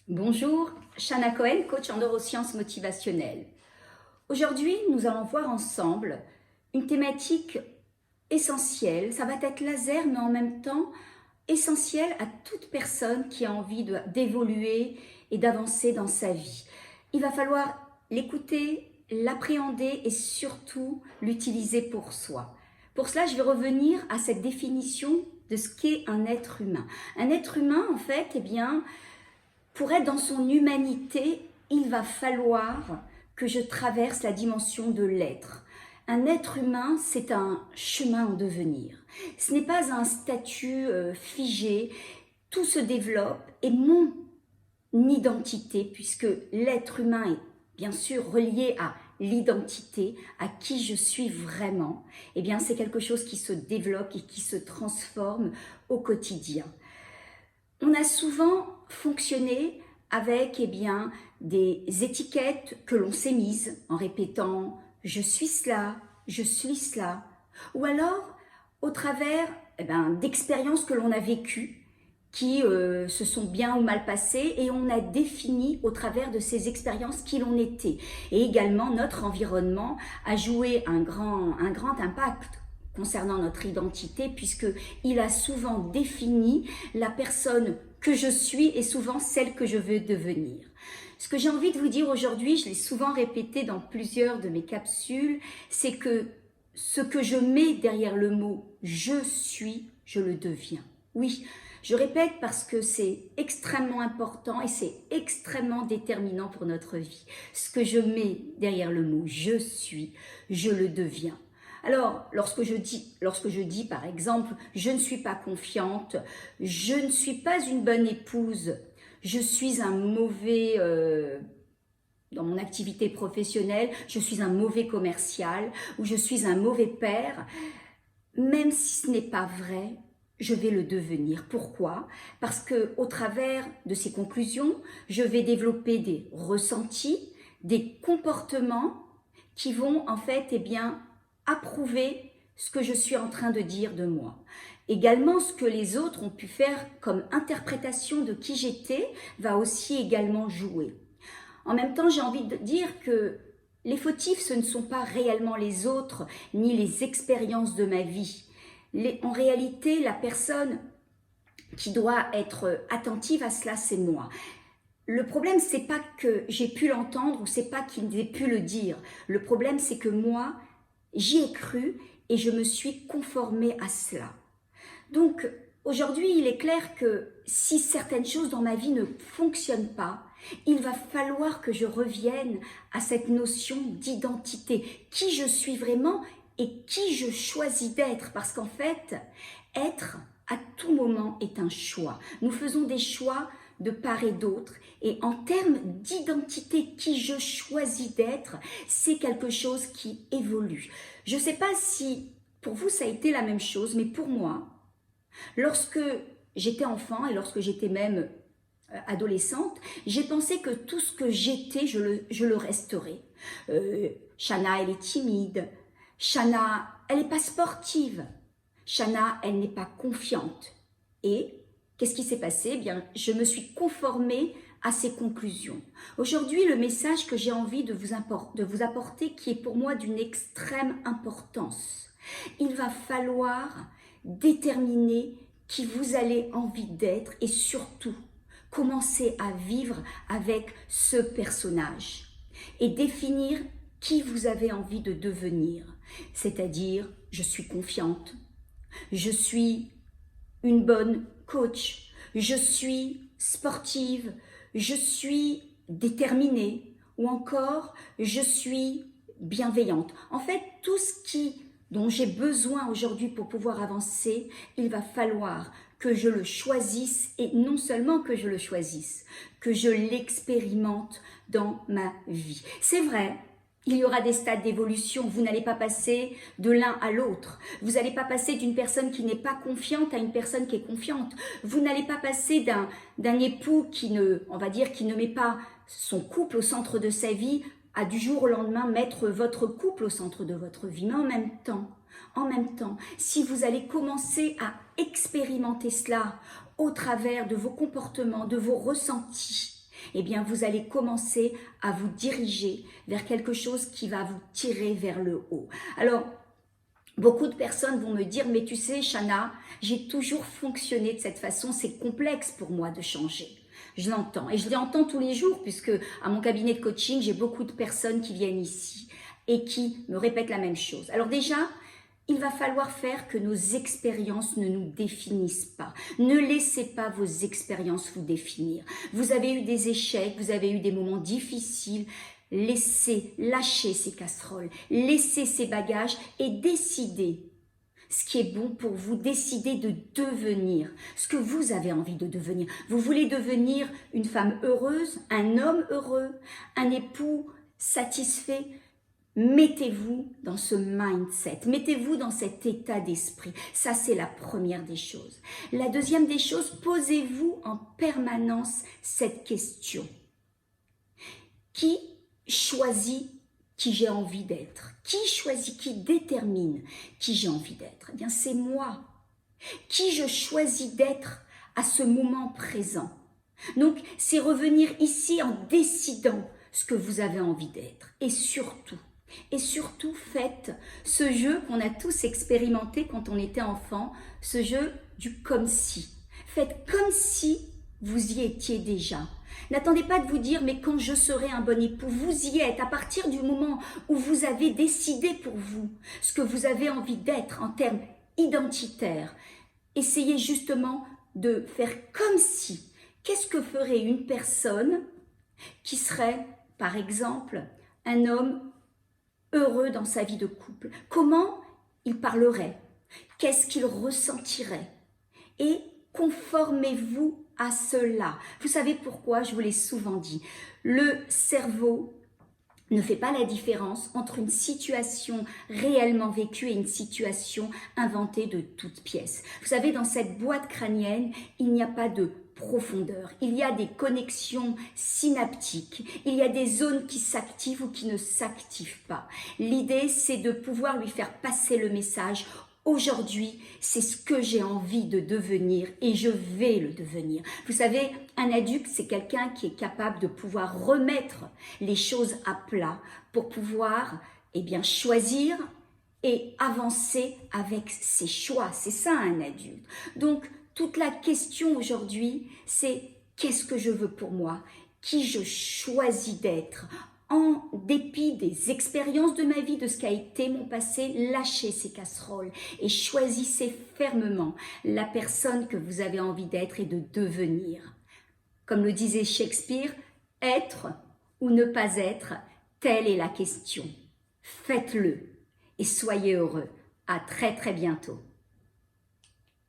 Bonjour, Shana Cohen, coach en neurosciences motivationnelles. Aujourd'hui, nous allons voir ensemble une thématique essentielle. Ça va être laser, mais en même temps essentielle à toute personne qui a envie d'évoluer et d'avancer dans sa vie. Il va falloir l'écouter, l'appréhender et surtout l'utiliser pour soi. Pour cela, je vais revenir à cette définition de ce qu'est un être humain. Un être humain, en fait, pour être dans son humanité, il va falloir que je traverse la dimension de l'être. Un être humain, c'est un chemin en devenir. Ce n'est pas un statut figé, tout se développe et mon identité, puisque l'être humain est bien sûr relié à l'identité, à qui je suis vraiment, eh bien c'est quelque chose qui se développe et qui se transforme au quotidien. On a souvent fonctionné avec des étiquettes que l'on s'est mises en répétant « je suis cela »,« je suis cela », ou alors au travers d'expériences que l'on a vécues qui se sont bien ou mal passées et on a défini au travers de ces expériences qui l'on était. Et également notre environnement a joué un grand impact concernant notre identité, puisqu'il a souvent défini la personne que je suis et souvent celle que je veux devenir. Ce que j'ai envie de vous dire aujourd'hui, je l'ai souvent répété dans plusieurs de mes capsules, c'est que ce que je mets derrière le mot « je suis », je le deviens. Oui, je répète parce que c'est extrêmement important et c'est extrêmement déterminant pour notre vie. Ce que je mets derrière le mot « je suis », je le deviens. Alors, lorsque je dis par exemple, je ne suis pas confiante, je ne suis pas une bonne épouse, je suis un mauvais, dans mon activité professionnelle, je suis un mauvais commercial ou je suis un mauvais père, même si ce n'est pas vrai, je vais le devenir. Pourquoi? Parce qu'au travers de ces conclusions, je vais développer des ressentis, des comportements qui vont en fait, approuver ce que je suis en train de dire de moi. Également, ce que les autres ont pu faire comme interprétation de qui j'étais va aussi également jouer. En même temps, j'ai envie de dire que les fautifs, ce ne sont pas réellement les autres, ni les expériences de ma vie. En réalité, la personne qui doit être attentive à cela, c'est moi. Le problème, c'est pas que j'ai pu l'entendre ou c'est pas qu'il n'ait pu le dire. Le problème, c'est que moi, j'y ai cru et je me suis conformée à cela. Donc, aujourd'hui, il est clair que si certaines choses dans ma vie ne fonctionnent pas, il va falloir que je revienne à cette notion d'identité. Qui je suis vraiment et qui je choisis d'être. Parce qu'en fait, être à tout moment est un choix. Nous faisons des choix de part et d'autre. Et en termes d'identité, qui je choisis d'être, c'est quelque chose qui évolue. Je ne sais pas si pour vous ça a été la même chose, mais pour moi, lorsque j'étais enfant et lorsque j'étais même adolescente, j'ai pensé que tout ce que j'étais, je le resterais. Shana, elle est timide. Shana, elle n'est pas sportive. Shana, elle n'est pas confiante. Et qu'est-ce qui s'est passé? Eh bien, je me suis conformée à ces conclusions. Aujourd'hui, le message que j'ai envie de vous apporter, qui est pour moi d'une extrême importance, il va falloir déterminer qui vous avez envie d'être et surtout commencer à vivre avec ce personnage et définir qui vous avez envie de devenir. C'est-à-dire, je suis confiante, je suis une bonne coach, je suis sportive, je suis déterminée ou encore je suis bienveillante. En fait, tout ce dont j'ai besoin aujourd'hui pour pouvoir avancer, il va falloir que je le choisisse et non seulement que je le choisisse, que je l'expérimente dans ma vie. C'est vrai, il y aura des stades d'évolution, vous n'allez pas passer de l'un à l'autre. Vous n'allez pas passer d'une personne qui n'est pas confiante à une personne qui est confiante. Vous n'allez pas passer d'un époux qui ne met pas son couple au centre de sa vie à du jour au lendemain mettre votre couple au centre de votre vie. Mais en même temps, si vous allez commencer à expérimenter cela au travers de vos comportements, de vos ressentis, eh bien vous allez commencer à vous diriger vers quelque chose qui va vous tirer vers le haut. Alors, beaucoup de personnes vont me dire, mais tu sais, Chana, j'ai toujours fonctionné de cette façon, c'est complexe pour moi de changer. Je l'entends et je l'entends tous les jours puisque à mon cabinet de coaching, j'ai beaucoup de personnes qui viennent ici et qui me répètent la même chose. Alors déjà, il va falloir faire que nos expériences ne nous définissent pas. Ne laissez pas vos expériences vous définir. Vous avez eu des échecs, vous avez eu des moments difficiles. Lâchez ces casseroles, laissez ces bagages et décidez ce qui est bon pour vous. Décidez de devenir ce que vous avez envie de devenir. Vous voulez devenir une femme heureuse, un homme heureux, un époux satisfait. Mettez-vous dans ce mindset, mettez-vous dans cet état d'esprit. Ça, c'est la première des choses. La deuxième des choses, posez-vous en permanence cette question. Qui choisit qui j'ai envie d'être? Qui choisit, qui détermine qui j'ai envie d'être? Eh bien, c'est moi. Qui je choisis d'être à ce moment présent? Donc, c'est revenir ici en décidant ce que vous avez envie d'être. Et surtout, faites ce jeu qu'on a tous expérimenté quand on était enfant, ce jeu du comme si. Faites comme si vous y étiez déjà. N'attendez pas de vous dire, mais quand je serai un bon époux, vous y êtes. À partir du moment où vous avez décidé pour vous ce que vous avez envie d'être en termes identitaires, essayez justement de faire comme si. Qu'est-ce que ferait une personne qui serait, par exemple, un homme heureux dans sa vie de couple? Comment il parlerait? Qu'est-ce qu'il ressentirait? Et conformez-vous à cela. Vous savez pourquoi? Je vous l'ai souvent dit. Le cerveau ne fait pas la différence entre une situation réellement vécue et une situation inventée de toutes pièces. Vous savez, dans cette boîte crânienne, il n'y a pas de profondeur. Il y a des connexions synaptiques. Il y a des zones qui s'activent ou qui ne s'activent pas. L'idée, c'est de pouvoir lui faire passer le message. Aujourd'hui, c'est ce que j'ai envie de devenir et je vais le devenir. Vous savez, un adulte, c'est quelqu'un qui est capable de pouvoir remettre les choses à plat pour pouvoir choisir et avancer avec ses choix. C'est ça un adulte. Donc, toute la question aujourd'hui, c'est qu'est-ce que je veux pour moi? Qui je choisis d'être? En dépit des expériences de ma vie, de ce qu'a été mon passé, lâchez ces casseroles et choisissez fermement la personne que vous avez envie d'être et de devenir. Comme le disait Shakespeare, être ou ne pas être, telle est la question. Faites-le et soyez heureux. À très très bientôt.